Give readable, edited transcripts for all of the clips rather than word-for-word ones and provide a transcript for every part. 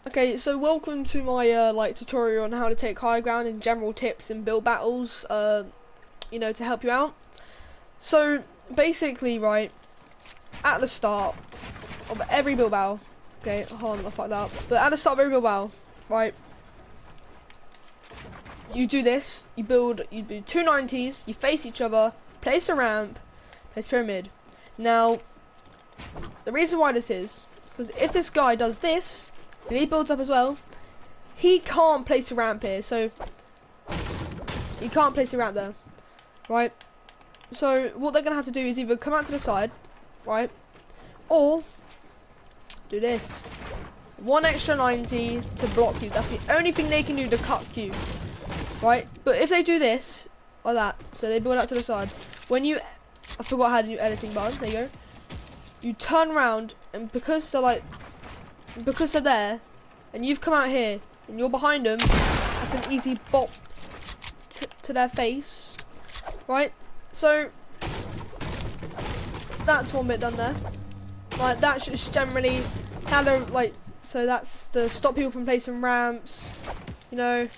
Okay, so welcome to my like tutorial on how to take high ground and general tips in build battles, you know, to help you out. So basically, right at the start of every build battle, okay, hold on, I fucked that up. But at the start of every build battle, right, you do this. You do two 90s. You face each other. Place a ramp. Place pyramid. Now, the reason why this is because if this guy does this, and he builds up as well, he can't place a ramp here, so he can't place a ramp there, right? So what they're gonna have to do is either come out to the side, right, or do this. One extra 90 to block you. That's the only thing they can do to cut you, right? But if they do this like that, so they build out to the side. When you, I forgot how to do editing button. There you go. You turn around, and because they're there, and you've come out here, and you're behind them, that's an easy bop to their face, right? So that's one bit done there. Like that's just generally how they're like. So that's to stop people from placing ramps, you know,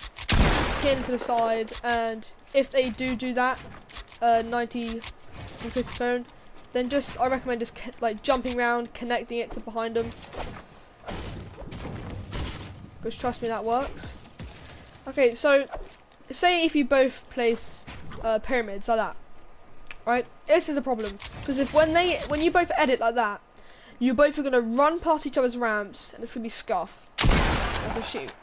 pin to the side, and if they do that, 90 from this phone, then just I recommend just like jumping around, connecting it to behind them. Because trust me, that works. Okay, so say if you both place pyramids like that, right? This is a problem because when you both edit like that, you both are gonna run past each other's ramps, and it's gonna be scuff like a shoot.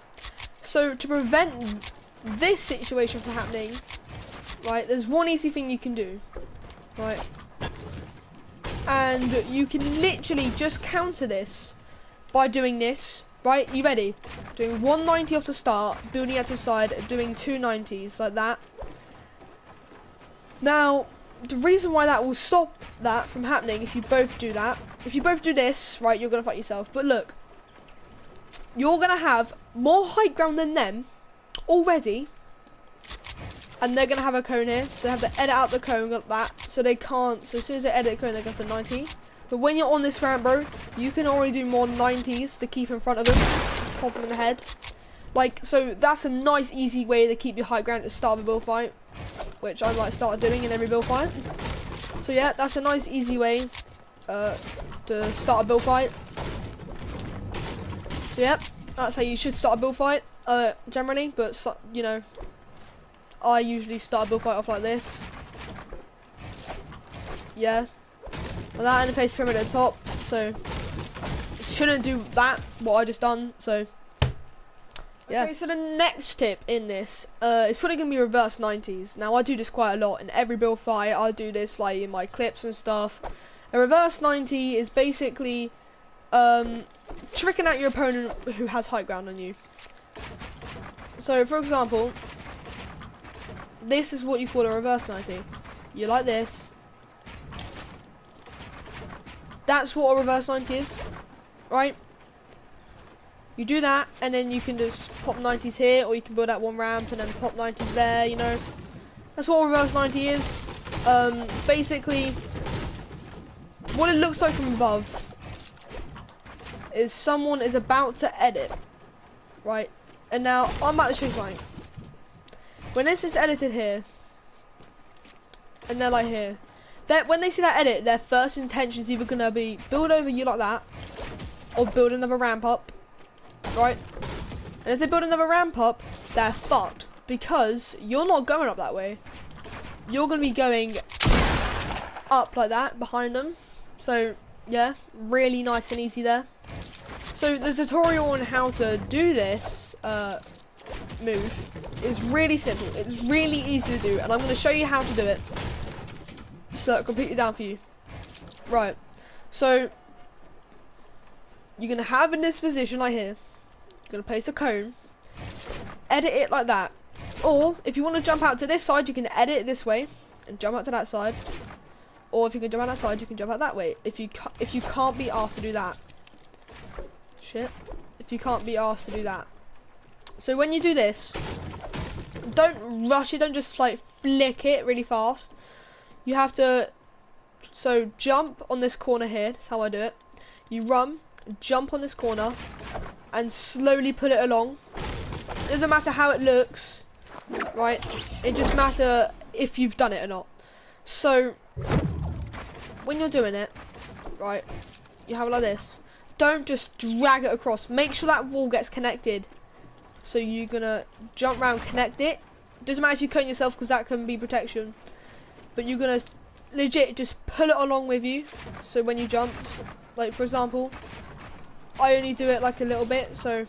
So to prevent this situation from happening, right? There's one easy thing you can do, right? And you can literally just counter this by doing this. Right, you ready? Doing 190 off the start, building out to the side, doing two 90s like that. Now, the reason why that will stop that from happening, if you both do that, if you both do this, right, you're gonna fight yourself. But look, you're gonna have more high ground than them already, and they're gonna have a cone here, so they have to edit out the cone like that, so they can't. So as soon as they edit the cone, they go to 90. But when you're on this ramp, bro, you can already do more 90s to keep in front of them. Just pop them in the head. Like, so that's a nice, easy way to keep your high ground at the start of a build fight, which I might start doing in every build fight. So yeah, that's a nice, easy way to start a build fight. So yeah, that's how you should start a build fight, generally. But you know, I usually start a build fight off like this. Yeah. That and a place pyramid at the top, so shouldn't do that, what I just done, so yeah. Okay, so the next tip in this is probably going to be reverse 90s. Now I do this quite a lot in every build fight. I do this like in my clips and stuff. A reverse 90 is basically tricking out your opponent who has high ground on you. So for example, this is what you call a reverse 90. You like this. That's what a reverse 90 is, right? You do that, and then you can just pop 90s here, or you can build out one ramp and then pop 90s there, you know. That's what a reverse 90 is. Basically, what it looks like from above is someone is about to edit, right? And now, I'm about to show you something. When this is edited here, and they're like here, when they see that edit, their first intention is either going to be build over you like that, or build another ramp up, right? And if they build another ramp up, they're fucked, because you're not going up that way. You're going to be going up like that, behind them. So, yeah, really nice and easy there. So, the tutorial on how to do this move is really simple. It's really easy to do, and I'm going to show you how to do it. So completely down for you. Right, so you're gonna have in this position right here, you're gonna place a cone, edit it like that, or if you want to jump out to this side, you can edit it this way and jump out to that side, or if you can jump out that side, you can jump out that way. If you can't be asked to do that, if you can't be asked to do that. So when you do this, don't rush it, don't just like flick it really fast. You have to, so jump on this corner here, that's how I do it. You run, jump on this corner, and slowly put it along. It doesn't matter how it looks, right? It just matters if you've done it or not. So when you're doing it, right, you have it like this. Don't just drag it across. Make sure that wall gets connected. So you're gonna jump around, connect it. Doesn't matter if you cone yourself because that can be protection. But you're gonna legit just pull it along with you. So when you jump, like for example, I only do it like a little bit. So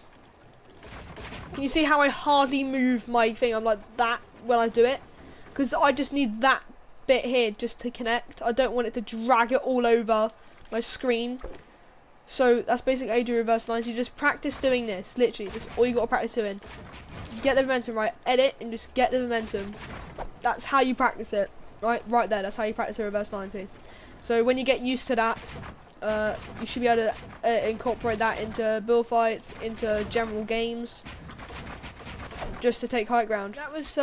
can you see how I hardly move my thing? I'm like that when I do it. Because I just need that bit here just to connect. I don't want it to drag it all over my screen. So that's basically how you do reverse 90. Just practice doing this. Literally, just all you got to practice doing. Get the momentum right. Edit and just get the momentum. That's how you practice it. Right there. That's how you practice a reverse 90. So when you get used to that, you should be able to incorporate that into build fights, into general games, just to take high ground. That was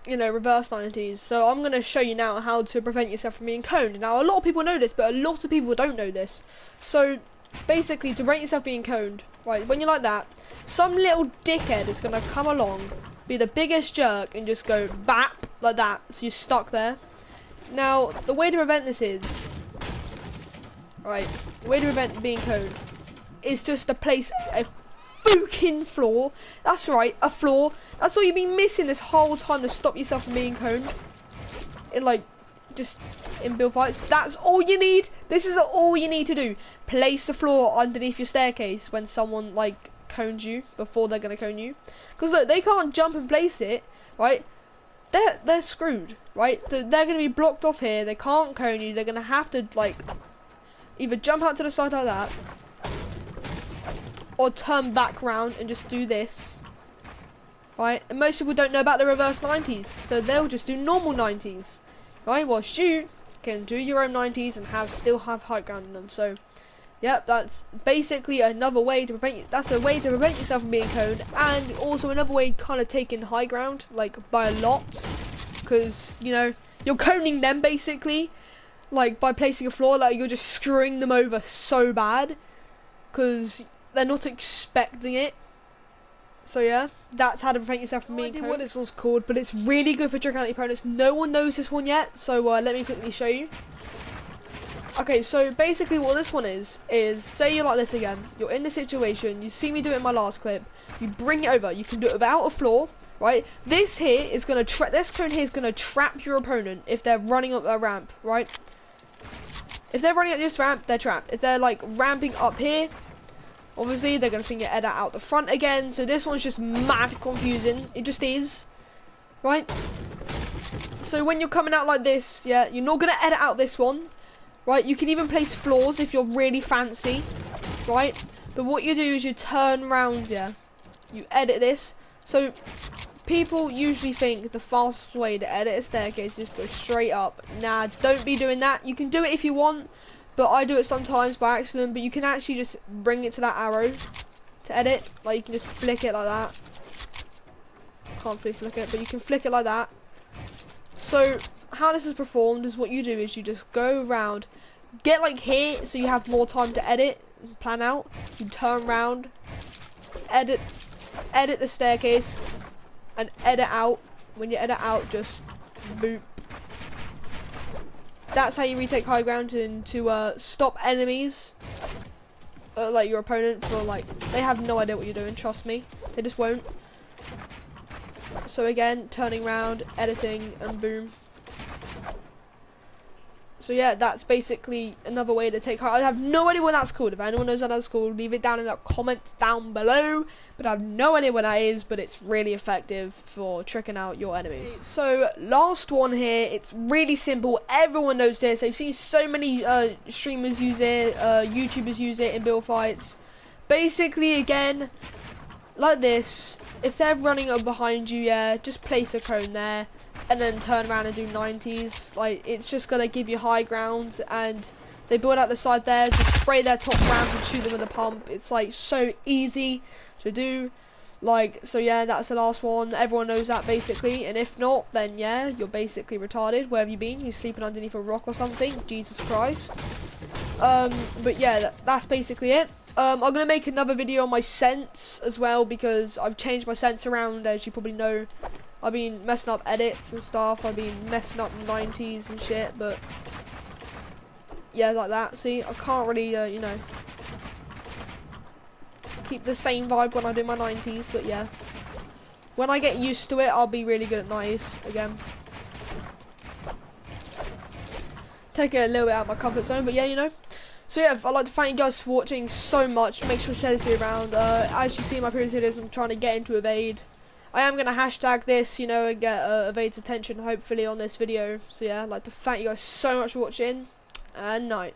you know, reverse 90s. So I'm going to show you now how to prevent yourself from being coned. Now a lot of people know this, but a lot of people don't know this. So basically, to prevent yourself being coned, right, when you're like that, some little dickhead is going to come along, be the biggest jerk, and just go bap like that, so you're stuck there. Now the way to prevent this is, right, the way to prevent being coned is just to place a fucking floor. That's right, a floor. That's all you've been missing this whole time to stop yourself from being coned. In like, just in build fights. That's all you need. This is all you need to do. Place the floor underneath your staircase when someone like cones you before they're gonna cone you. Because look, they can't jump and place it, right? They're screwed, right? They're gonna be blocked off here. They can't cone you. They're gonna have to like either jump out to the side like that, or turn back round and just do this, right? And most people don't know about the reverse 90s, so they'll just do normal 90s, right? Whilst you can do your own 90s and still have high ground in them. So, yep, that's basically another way to prevent you. That's a way to prevent yourself from being coned, and also another way kind of taking high ground, like by a lot, because you know you're coning them basically, like by placing a floor, like you're just screwing them over so bad, because they're not expecting it. So yeah, that's how to prevent yourself from being coned. What this one's called, but it's really good for tricking out your opponents. No one knows this one yet, so let me quickly show you. Okay, so basically what this one is say you're like this again. You're in this situation. You see me do it in my last clip. You bring it over. You can do it without a floor, right? This here is gonna this cone here is gonna trap your opponent if they're running up a ramp, right? If they're running up this ramp, they're trapped. If they're like ramping up here, obviously they're gonna think you edit out the front again. So this one's just mad confusing. It just is, right? So when you're coming out like this, yeah, you're not gonna edit out this one, right? You can even place floors if you're really fancy, right? But what you do is you turn around, yeah, you edit this. So people usually think the fastest way to edit a staircase is to go straight up. Nah, don't be doing that. You can do it if you want, but I do it sometimes by accident. But you can actually just bring it to that arrow to edit. Like you can just flick it like that. Can't really flick it, but you can flick it like that. So how this is performed is what you do is you just go around, get like here so you have more time to edit and plan out. You turn around, edit the staircase, and edit out. When you edit out, just boop. That's how you retake high ground and to stop enemies, like your opponent, for like they have no idea what you're doing. Trust me, they just won't. So again, turning around, editing, and boom. So yeah, that's basically another way to take high. I have no idea what that's called. If anyone knows what that's called, leave it down in the comments down below. But I have no idea what that is, but it's really effective for tricking out your enemies. So last one here, it's really simple. Everyone knows this. I've seen so many streamers use it, YouTubers use it in build fights. Basically, again, like this. If they're running up behind you, yeah, just place a cone there. And then turn around and do 90s. Like, it's just gonna give you high ground, and they build out the side there, just spray their top ramp and shoot them with a pump. It's like so easy to do. Like, so yeah, that's the last one. Everyone knows that basically, and if not, then yeah, you're basically retarded. Where have you been? You're sleeping underneath a rock or something? Jesus Christ. But yeah, that's basically it. I'm gonna make another video on my scents as well, because I've changed my scents around, as you probably know. I've been messing up edits and stuff. I've been messing up 90s and shit, but yeah, like that. See, I can't really, you know, keep the same vibe when I do my 90s, but yeah. When I get used to it, I'll be really good at 90s again. Take it a little bit out of my comfort zone, but yeah, you know. So yeah, I'd like to thank you guys for watching so much. Make sure to share this video around. As you see in my previous videos, I'm trying to get into Evade. I am going to hashtag this, you know, and get Evade's attention hopefully on this video. So yeah, I'd like to thank you guys so much for watching, and night.